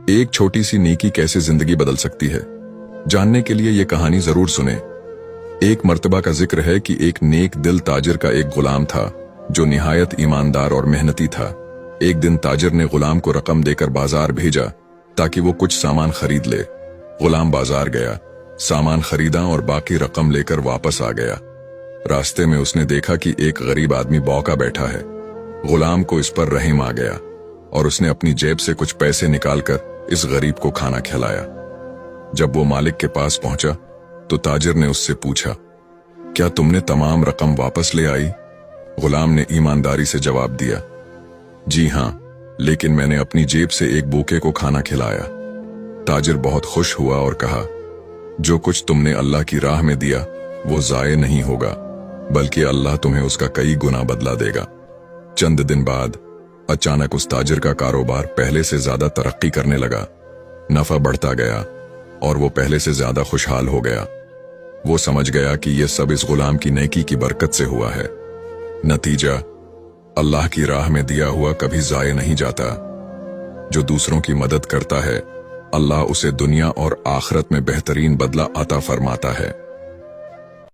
एक छोटी सी नेकी कैसे जिंदगी बदल सकती है, जानने के लिए ये कहानी जरूर सुने। एक मर्तबा का जिक्र है कि एक नेक दिल ताजिर का एक गुलाम था जो निहायत ईमानदार और मेहनती था। एक दिन ताजिर ने गुलाम को रकम देकर बाजार भेजा ताकि वो कुछ सामान खरीद ले। गुलाम बाजार गया, सामान खरीदा और बाकी रकम लेकर वापस आ गया। रास्ते में उसने देखा कि एक गरीब आदमी बौका बैठा है। गुलाम को इस पर रहम आ गया और उसने अपनी जेब से कुछ पैसे निकालकर इस गरीब को खाना खिलाया। जब वो मालिक के पास पहुंचा तो ताजिर ने उससे पूछा, क्या तुमने तमाम रकम वापस ले आई? गुलाम ने ईमानदारी से जवाब दिया, जी हां, लेकिन मैंने अपनी जेब से एक भूखे को खाना खिलाया। ताजिर बहुत खुश हुआ और कहा, जो कुछ तुमने अल्लाह की राह में दिया वो जाये नहीं होगा, बल्कि अल्लाह तुम्हें उसका कई गुना बदला देगा। चंद दिन बाद अचानक उस ताजिर का कारोबार पहले से ज्यादा तरक्की करने लगा। नफा बढ़ता गया और वो पहले से ज्यादा खुशहाल हो गया। वो समझ गया कि ये सब इस गुलाम की नेकी की बरकत से हुआ है। नतीजा, अल्लाह की राह में दिया हुआ कभी जाये नहीं जाता। जो दूसरों की मदद करता है, अल्लाह उसे दुनिया और आखिरत में बेहतरीन बदला अता फरमाता है।